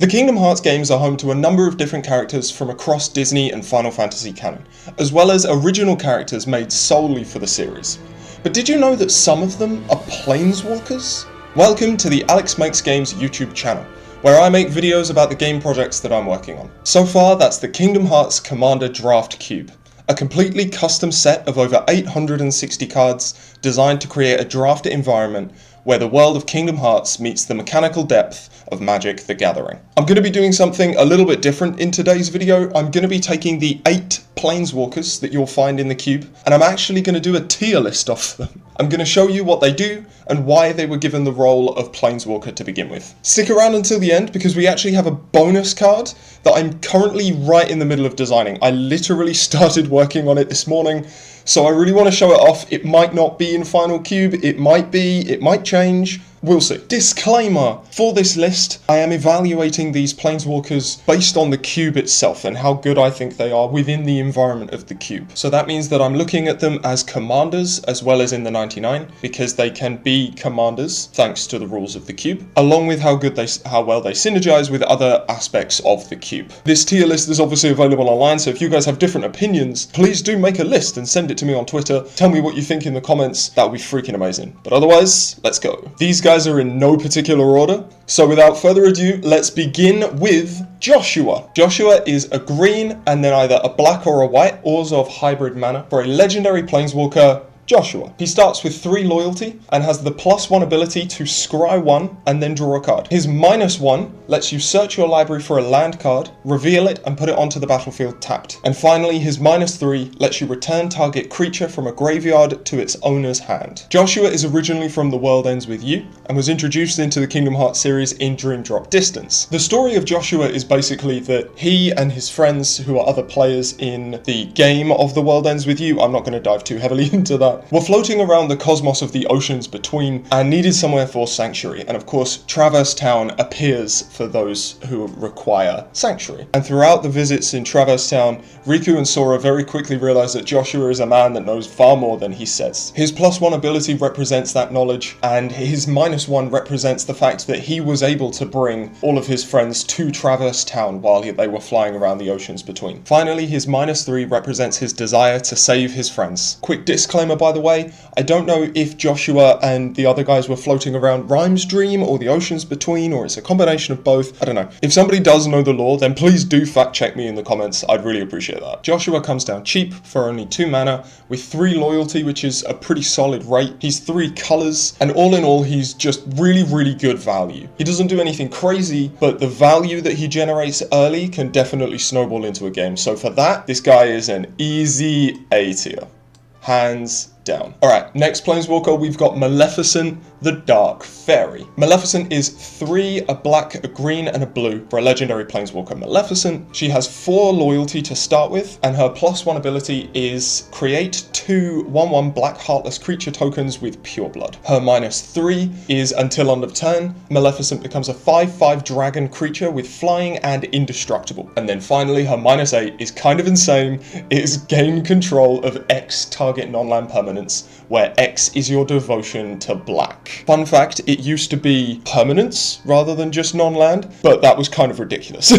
The Kingdom Hearts games are home to a number of different characters from across Disney and Final Fantasy canon, as well as original characters made solely for the series. But did you know that some of them are Planeswalkers? Welcome to the Alex Makes Games YouTube channel, where I make videos about the game projects that I'm working on. So far, that's the Kingdom Hearts Commander Draft Cube, a completely custom set of over 860 cards designed to create a draft environment where the world of Kingdom Hearts meets the mechanical depth of Magic the Gathering. I'm going to be doing something a little bit different in today's video. I'm going to be taking the 8 Planeswalkers that you'll find in the cube, and I'm actually going to do a tier list of them. I'm going to show you what they do and why they were given the role of Planeswalker to begin with. Stick around until the end because we actually have a bonus card that I'm currently right in the middle of designing. I literally started working on it this morning, so I really want to show it off. It might not be in Final Cube, it might be, it might change. We'll see. Disclaimer, for this list, I am evaluating these Planeswalkers based on the cube itself and how good I think they are within the environment of the cube. So that means that I'm looking at them as commanders as well as in the 99, because they can be commanders thanks to the rules of the cube, along with how well they synergize with other aspects of the cube. This tier list is obviously available online, so if you guys have different opinions, please do make a list and send it to me on Twitter. Tell me what you think in the comments. That would be freaking amazing. But otherwise, let's go. These guys are in no particular order, so without further ado, let's begin with Joshua. Joshua is a green and then either a black or a white, ors of hybrid mana, for a legendary Planeswalker, Joshua. He starts with 3 loyalty and has the +1 ability to scry 1 and then draw a card. His -1 lets you search your library for a land card, reveal it and put it onto the battlefield tapped. And finally, his -3 lets you return target creature from a graveyard to its owner's hand. Joshua is originally from The World Ends With You and was introduced into the Kingdom Hearts series in Dream Drop Distance. The story of Joshua is basically that he and his friends, who are other players in the game of The World Ends With You, I'm not going to dive too heavily into that, were floating around the cosmos of the oceans between and needed somewhere for sanctuary. And of course, Traverse Town appears for those who require sanctuary. And throughout the visits in Traverse Town, Riku and Sora very quickly realize that Joshua is a man that knows far more than he says. His +1 ability represents that knowledge, and his -1 represents the fact that he was able to bring all of his friends to Traverse Town while they were flying around the oceans between. Finally, his -3 represents his desire to save his friends. Quick disclaimer, by the way, I don't know if Joshua and the other guys were floating around Rhyme's dream or the oceans between, or it's a combination of both. I don't know. If somebody does know the lore, then please do fact check me in the comments. I'd really appreciate that. Joshua comes down cheap for only 2 mana with 3 loyalty, which is a pretty solid rate. He's 3 colors, and all in all, he's just really, really good value. He doesn't do anything crazy, but the value that he generates early can definitely snowball into a game. So for that, this guy is an easy A tier. Hands down. Alright, next Planeswalker, we've got Maleficent the Dark Fairy. Maleficent is 3, a black, a green, and a blue for a legendary Planeswalker Maleficent. She has 4 loyalty to start with, and her +1 ability is create 2 1/1 black heartless creature tokens with pure blood. Her -3 is until end of turn, Maleficent becomes a 5/5 dragon creature with flying and indestructible. And then finally, her -8 is kind of insane. It is gain control of X target non-land permanence, where X is your devotion to black. Fun fact, it used to be permanence rather than just non-land, but that was kind of ridiculous.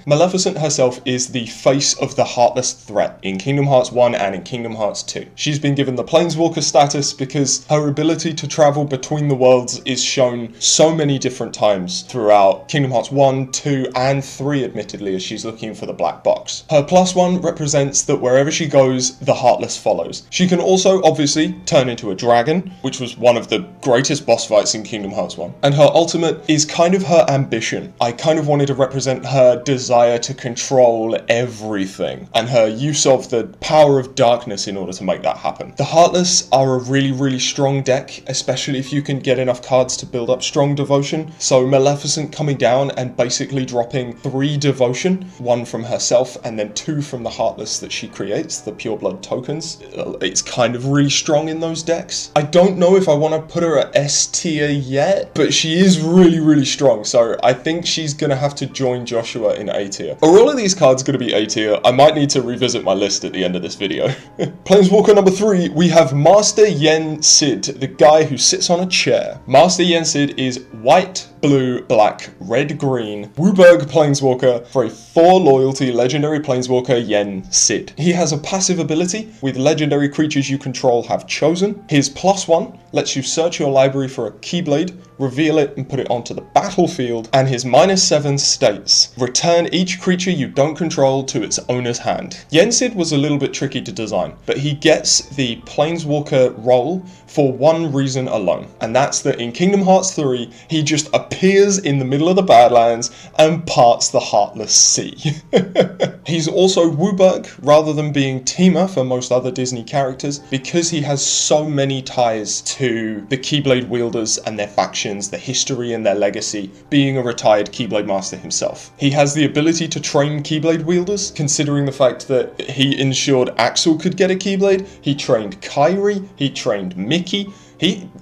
Maleficent herself is the face of the Heartless threat in Kingdom Hearts 1 and in Kingdom Hearts 2. She's been given the Planeswalker status because her ability to travel between the worlds is shown so many different times throughout Kingdom Hearts 1, 2, and 3, admittedly, as she's looking for the black box. Her +1 represents that wherever she goes, the Heartless follows. She can also, obviously, turn into a dragon, which was one of the greatest boss fights in Kingdom Hearts 1. And her ultimate is kind of her ambition. I kind of wanted to represent her desire to control everything, and her use of the power of darkness in order to make that happen. The Heartless are a really, really strong deck, especially if you can get enough cards to build up strong devotion. So Maleficent coming down and basically dropping 3 devotion, 1 from herself and then 2 from the Heartless that she creates, the pure blood tokens. It's kind of really strong in those decks. I don't know if I want to put her at S tier yet, but she is really, really strong, so I think she's gonna have to join Joshua in A tier. Are all of these cards gonna be A tier? I might need to revisit my list at the end of this video. Planeswalker number 3, we have Master Yensid, the guy who sits on a chair. Master Yensid is white, blue, black, red, green, WUBRG Planeswalker for a 4 loyalty legendary Planeswalker Yensid. He has a passive ability with legendary creatures you control have chosen. His +1 lets you search your library for a Keyblade, reveal it and put it onto the battlefield, and his -7 states, return each creature you don't control to its owner's hand. Yensid was a little bit tricky to design, but he gets the Planeswalker role for one reason alone, and that's that in Kingdom Hearts 3, he just appears in the middle of the Badlands and parts the Heartless Sea. He's also WUBRG rather than being Teamer for most other Disney characters, because he has so many ties to the Keyblade wielders and their factions, the history and their legacy, being a retired Keyblade master himself. He has the ability to train Keyblade wielders, considering the fact that he ensured Axel could get a Keyblade, he trained Kairi, he trained Mickey.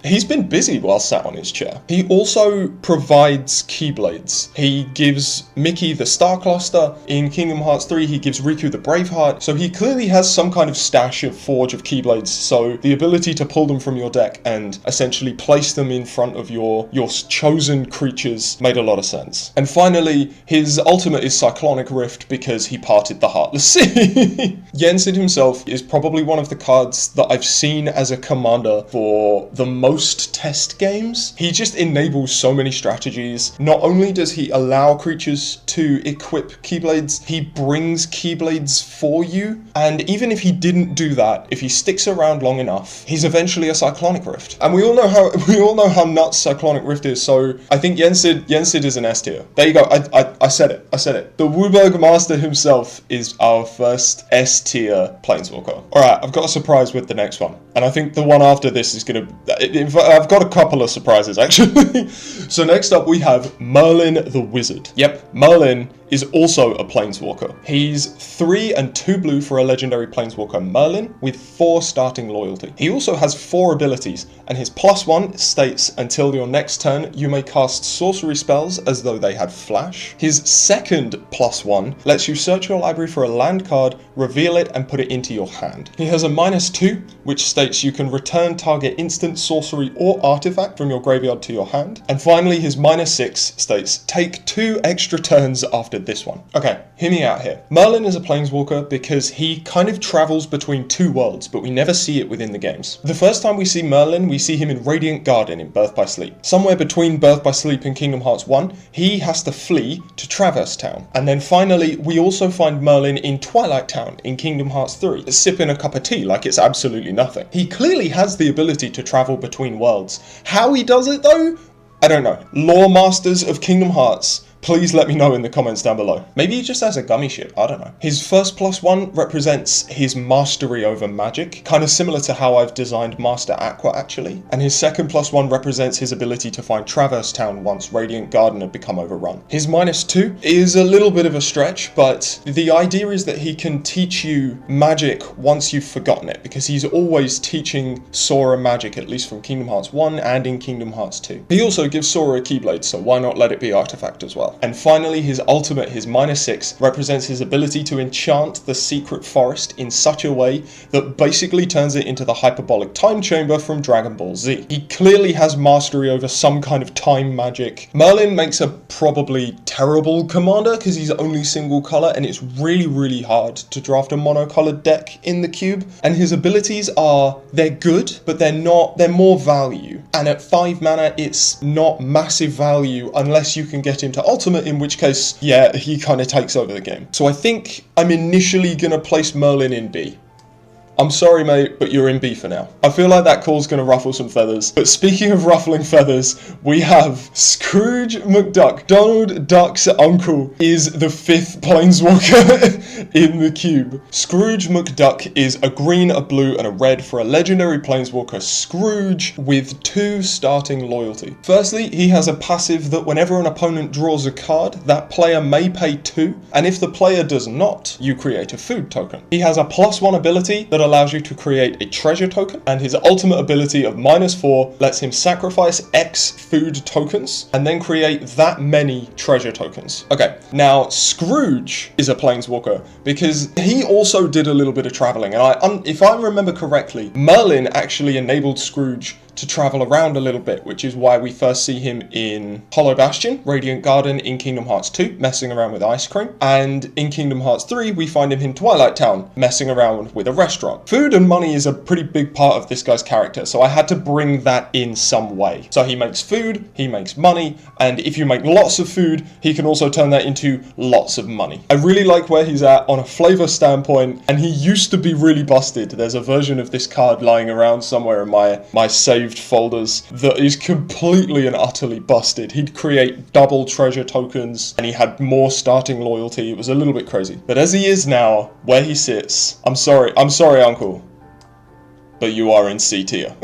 He's been busy while sat on his chair. He also provides Keyblades. He gives Mickey the Star Cluster. In Kingdom Hearts 3, he gives Riku the Braveheart. So he clearly has some kind of stash of Forge of Keyblades. So the ability to pull them from your deck and essentially place them in front of your chosen creatures made a lot of sense. And finally, his ultimate is Cyclonic Rift because he parted the Heartless Sea. Yensid himself is probably one of the cards that I've seen as a commander for the most test games. He just enables so many strategies. Not only does he allow creatures to equip Keyblades, he brings Keyblades for you. And even if he didn't do that, if he sticks around long enough, he's eventually a Cyclonic Rift. And we all know how nuts Cyclonic Rift is. So I think Yensid is an S tier. There you go. I said it. The WUBRG master himself is our first S tier Planeswalker. All right, I've got a surprise with the next one, and I think the one after this is gonna. I've got a couple of surprises actually. So next up we have Merlin the Wizard. Yep, Merlin is also a Planeswalker. He's 3 and 2 blue for a legendary Planeswalker Merlin with 4 starting loyalty. He also has 4 abilities, and his +1 states until your next turn you may cast sorcery spells as though they had flash. His second +1 lets you search your library for a land card, reveal it and put it into your hand. He has a -2 which states you can return target instant, sorcery or artifact from your graveyard to your hand. And finally his -6 states take 2 extra turns after this one. Okay, hear me out here. Merlin is a Planeswalker because he kind of travels between 2 worlds, but we never see it within the games. The first time we see Merlin, we see him in Radiant Garden in Birth by Sleep. Somewhere between Birth by Sleep and Kingdom Hearts 1, he has to flee to Traverse Town. And then finally, we also find Merlin in Twilight Town in Kingdom Hearts 3, sipping a cup of tea like it's absolutely nothing. He clearly has the ability to travel between worlds. How he does it though? I don't know. Lore masters of Kingdom Hearts, please let me know in the comments down below. Maybe he just has a gummy ship, I don't know. His first +1 represents his mastery over magic, kind of similar to how I've designed Master Aqua actually. And his second +1 represents his ability to find Traverse Town once Radiant Garden had become overrun. His -2 is a little bit of a stretch, but the idea is that he can teach you magic once you've forgotten it, because he's always teaching Sora magic, at least from Kingdom Hearts 1 and in Kingdom Hearts 2. He also gives Sora a Keyblade, so why not let it be artifact as well? And finally, his ultimate, his -6, represents his ability to enchant the secret forest in such a way that basically turns it into the hyperbolic time chamber from Dragon Ball Z. He clearly has mastery over some kind of time magic. Merlin makes a probably terrible commander because he's only single color, and it's really, really hard to draft a monocolored deck in the cube. And his abilities they're good, but they're more value. And at 5 mana, it's not massive value unless you can get him to ultimate, in which case, yeah, he kind of takes over the game. So I think I'm initially gonna place Merlin in B. I'm sorry mate, but you're in B for now. I feel like that call's gonna ruffle some feathers. But speaking of ruffling feathers, we have Scrooge McDuck. Donald Duck's uncle is the 5th Planeswalker in the cube. Scrooge McDuck is a green, a blue, and a red for a legendary Planeswalker Scrooge with 2 starting loyalty. Firstly, he has a passive that whenever an opponent draws a card, that player may pay 2, and if the player does not, you create a food token. He has a +1 ability that allows you to create a treasure token, and his ultimate ability of -4 lets him sacrifice X food tokens and then create that many treasure tokens. Okay, now Scrooge is a Planeswalker because he also did a little bit of traveling, and if I remember correctly, Merlin actually enabled Scrooge to travel around a little bit, which is why we first see him in Hollow Bastion, Radiant Garden in Kingdom Hearts 2, messing around with ice cream. And in Kingdom Hearts 3, we find him in Twilight Town, messing around with a restaurant. Food and money is a pretty big part of this guy's character, so I had to bring that in some way. So he makes food, he makes money, and if you make lots of food, he can also turn that into lots of money. I really like where he's at on a flavor standpoint, and he used to be really busted. There's a version of this card lying around somewhere in my saved folders that is completely and utterly busted. He'd create double treasure tokens, and he had more starting loyalty. It was a little bit crazy. But as he is now, where he sits, I'm sorry, Uncle, but you are in C tier.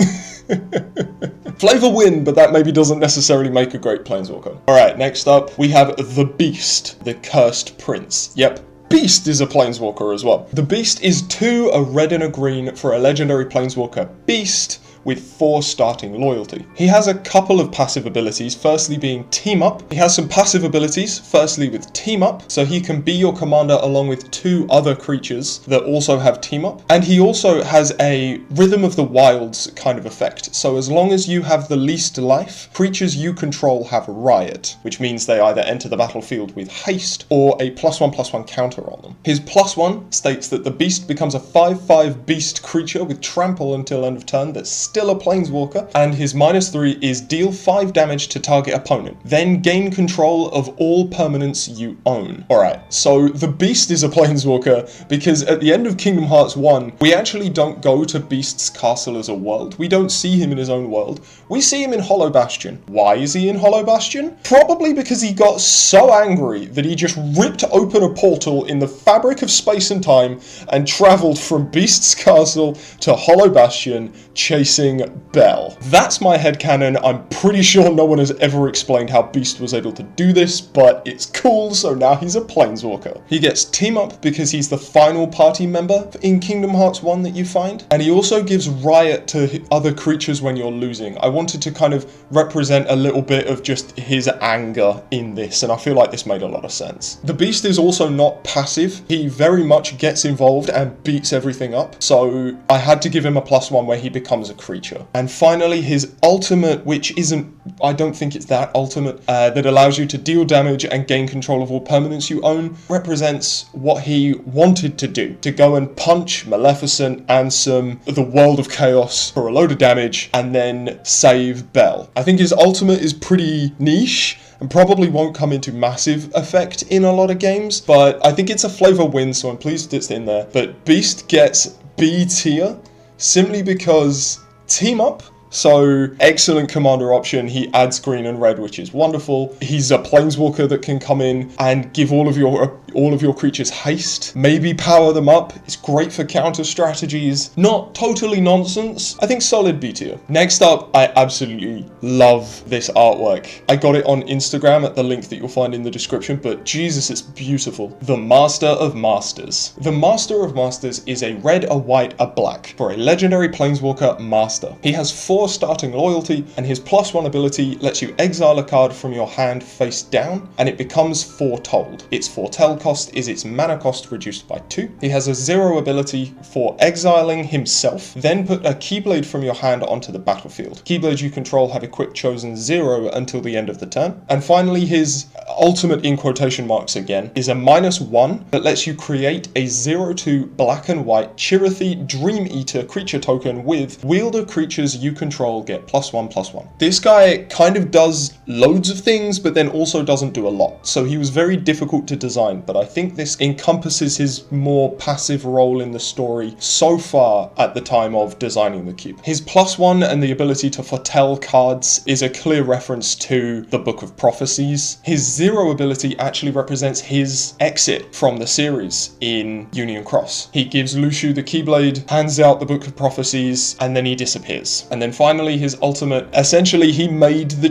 Flavor win, but that maybe doesn't necessarily make a great Planeswalker. Alright, next up, we have the Beast, the Cursed Prince. Yep. Beast is a Planeswalker as well. The Beast is 2, a red and a green for a legendary Planeswalker Beast with 4 starting loyalty. He has a couple of passive abilities, firstly being Team Up. He has some passive abilities, firstly with Team Up, so he can be your commander along with 2 other creatures that also have Team Up. And he also has a Rhythm of the Wilds kind of effect, so as long as you have the least life, creatures you control have Riot, which means they either enter the battlefield with haste or a +1/+1 counter on them. His +1 states that the Beast becomes a 5/5 beast creature with trample until end of turn that's still a Planeswalker, and his -3 is deal 5 damage to target opponent, then gain control of all permanents you own. Alright, so the Beast is a Planeswalker because at the end of Kingdom Hearts 1, we actually don't go to Beast's castle as a world. We don't see him in his own world. We see him in Hollow Bastion. Why is he in Hollow Bastion? Probably because he got so angry that he just ripped open a portal in the fabric of space and time and travelled from Beast's castle to Hollow Bastion, chasing Belle. That's my headcanon. I'm pretty sure no one has ever explained how Beast was able to do this, but it's cool, so now he's a Planeswalker. He gets Team Up because he's the final party member in Kingdom Hearts 1 that you find, and he also gives Riot to other creatures when you're losing. I wanted to kind of represent a little bit of just his anger in this, and I feel like this made a lot of sense. The Beast is also not passive. He very much gets involved and beats everything up, so I had to give him a +1 where he becomes a creature. And finally, his ultimate, which isn't, I don't think it's that ultimate, that allows you to deal damage and gain control of all permanents you own, represents what he wanted to do, to go and punch Maleficent, Ansem, the World of Chaos for a load of damage, and then save Belle. I think his ultimate is pretty niche, and probably won't come into massive effect in a lot of games, but I think it's a flavor win, so I'm pleased it's in there. But Beast gets B tier, simply because Team Up, so excellent commander option. He adds green and red, which is wonderful. He's a Planeswalker that can come in and give all of your creatures haste, maybe power them up. It's great for counter strategies. Not totally nonsense. I think solid B tier. Next up, I absolutely love this artwork. I got it on Instagram at the link that you'll find in the description, but Jesus, it's beautiful. The Master of Masters. The Master of Masters is a red, a white, a black for a legendary Planeswalker Master. He has 4 starting loyalty, and his +1 ability lets you exile a card from your hand face down, and it becomes foretold. Its foretell cost is its mana cost reduced by 2. He has a 0 ability for exiling himself, then put a Keyblade from your hand onto the battlefield. Keyblades you control have equipped chosen 0 until the end of the turn. And finally, his ultimate, in quotation marks again, is a -1 that lets you create a 0/2 black and white Chirithi Dream Eater creature token with wielder creatures you control get +1/+1. This guy kind of does loads of things, but then also doesn't do a lot. So he was very difficult to design, but I think this encompasses his more passive role in the story so far at the time of designing the cube. His +1 and the ability to foretell cards is a clear reference to the Book of Prophecies. His 0 ability actually represents his exit from the series in Union Cross. He gives Luciu the Keyblade, hands out the Book of Prophecies, and then he disappears. And then finally, his ultimate, essentially he made the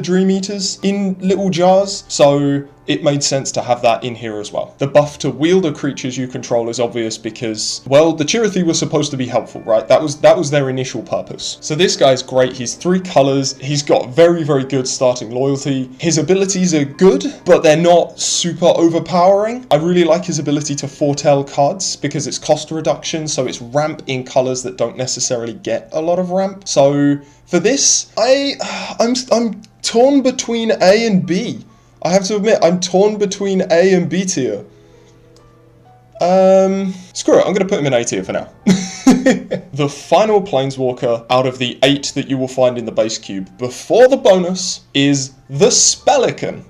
Dream Eaters in little jars, so it made sense to have that in here as well. The buff to wielder creatures you control is obvious because, well, the Chirithy was supposed to be helpful, right? That was their initial purpose. So this guy's great. He's 3 colors. He's got very, very good starting loyalty. His abilities are good, but they're not super overpowering. I really like his ability to foretell cards because it's cost reduction, so it's ramp in colors that don't necessarily get a lot of ramp. So for this, I'm torn between A and B. I have to admit, I'm torn between A and B tier. Screw it, I'm going to put him in A tier for now. The final Planeswalker out of the 8 that you will find in the base cube before the bonus is the Spelican.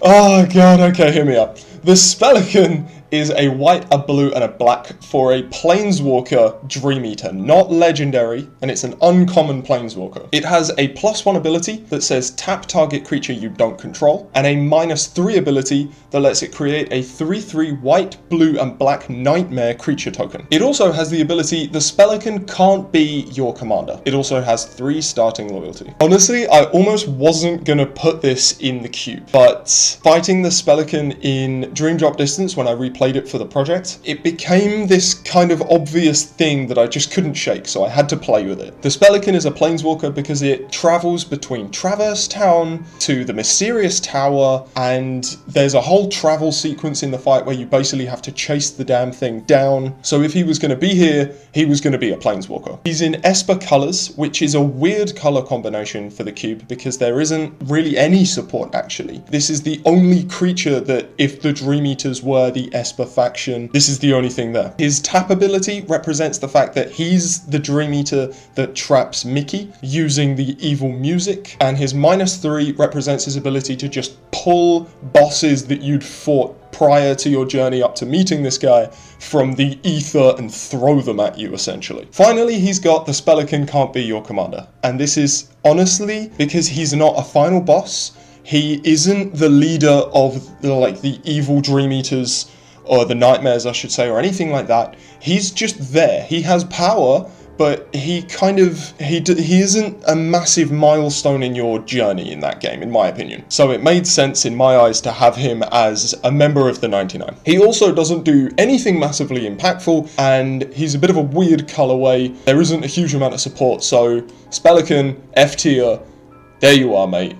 Oh god, okay, hear me out. The Spelican is a white, a blue, and a black for a Planeswalker Dream Eater, not legendary, and it's an uncommon Planeswalker. It has a +1 ability that says tap target creature you don't control, and a -3 ability that lets it create a 3/3 white, blue, and black nightmare creature token. It also has the ability the Spelican can't be your commander. It also has 3 starting loyalty. Honestly, I almost wasn't gonna put this in the cube, but fighting the Spelican in Dream Drop Distance when I replayed it for the project, it became this kind of obvious thing that I just couldn't shake, so I had to play with it. The Spelican is a Planeswalker because it travels between Traverse Town to the Mysterious Tower, and there's a whole travel sequence in the fight where you basically have to chase the damn thing down. So if he was going to be here, he was going to be a Planeswalker. He's in Esper colors, which is a weird color combination for the cube because there isn't really any support actually. This is the only creature that, if the Dream Eaters were the Esper faction, this is the only thing there. His tap ability represents the fact that he's the Dream Eater that traps Mickey using the evil music, and his -3 represents his ability to just pull bosses that you'd fought prior to your journey up to meeting this guy from the ether and throw them at you, essentially. Finally, he's got the Spelican can't be your commander, and this is honestly because he's not a final boss. He isn't the leader of the evil Dream Eaters, or the Nightmares I should say, or anything like that. He's just there. He has power, but he isn't a massive milestone in your journey in that game, in my opinion. So it made sense in my eyes to have him as a member of the 99. He also doesn't do anything massively impactful, and he's a bit of a weird colorway. There isn't a huge amount of support, so Spelican, F tier, there you are, mate.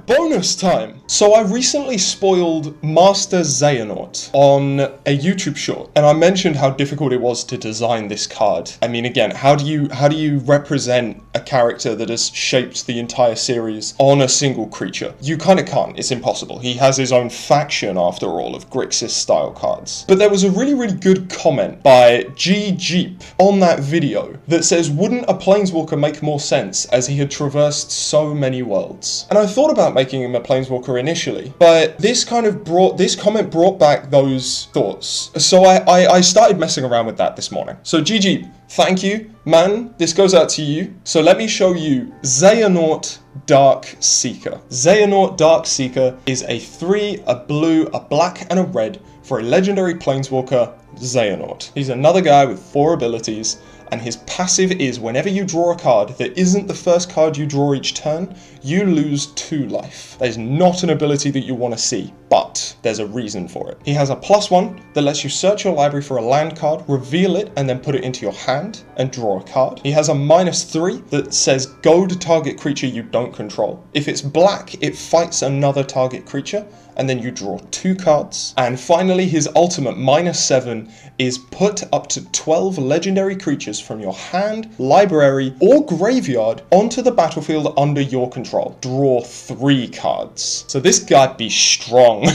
Bonus time! So I recently spoiled Master Xehanort on a YouTube short, and I mentioned how difficult it was to design this card. I mean, again, how do you represent a character that has shaped the entire series on a single creature? You kind of can't. It's impossible. He has his own faction, after all, of Grixis style cards. But there was a really, really good comment by G Jeep on that video that says, wouldn't a Planeswalker make more sense as he had traversed so many worlds? And I thought about making him a Planeswalker initially, but this comment brought back those thoughts. So I started messing around with that this morning. So GG, thank you, man. This goes out to you. So let me show you Xehanort Darkseeker. Xehanort Darkseeker is a 3, a blue, a black, and a red for a legendary Planeswalker, Xehanort. He's another guy with 4 abilities, and his passive is whenever you draw a card that isn't the first card you draw each turn, you lose 2 life. That is not an ability that you want to see, but there's a reason for it. He has a +1 that lets you search your library for a land card, reveal it, and then put it into your hand and draw a card. He has a -3 that says goad target creature you don't control. If it's black, it fights another target creature, and then you draw 2 cards. And finally, his ultimate -7 is put up to 12 legendary creatures from your hand, library, or graveyard onto the battlefield under your control. Draw 3 cards. So this guy be strong.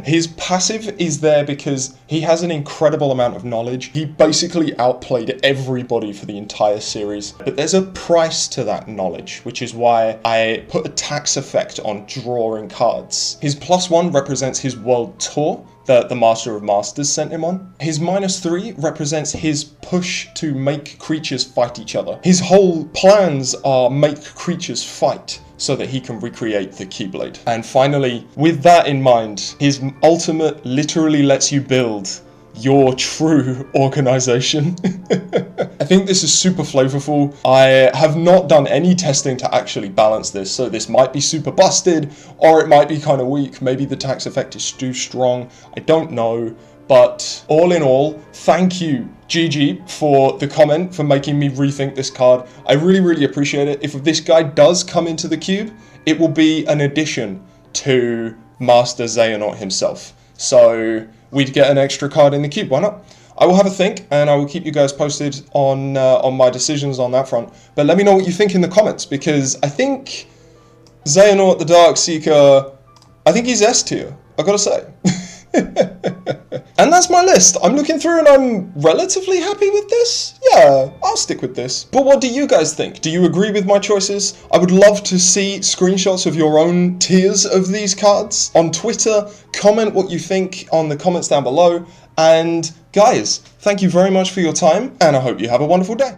His passive is there because he has an incredible amount of knowledge. He basically outplayed everybody for the entire series. But there's a price to that knowledge, which is why I put a tax effect on drawing cards. His +1 represents his world tour that the Master of Masters sent him on. His -3 represents his push to make creatures fight each other. His whole plans are make creatures fight so that he can recreate the Keyblade. And finally, with that in mind, his ultimate literally lets you build your true organization. I think this is super flavorful. I have not done any testing to actually balance this, so this might be super busted, or it might be kind of weak. Maybe the tax effect is too strong. I don't know. But all in all, thank you, GG, for the comment, for making me rethink this card. I really, really appreciate it. If this guy does come into the cube, it will be an addition to Master Xehanort himself. So we'd get an extra card in the cube, why not? I will have a think, and I will keep you guys posted on my decisions on that front. But let me know what you think in the comments, because I think Xehanort the Darkseeker, I think he's S tier, I gotta say. And that's my list. I'm looking through and I'm relatively happy with this. Yeah, I'll stick with this. But what do you guys think? Do you agree with my choices? I would love to see screenshots of your own tiers of these cards on Twitter. Comment what you think on the comments down below. And guys, thank you very much for your time, and I hope you have a wonderful day.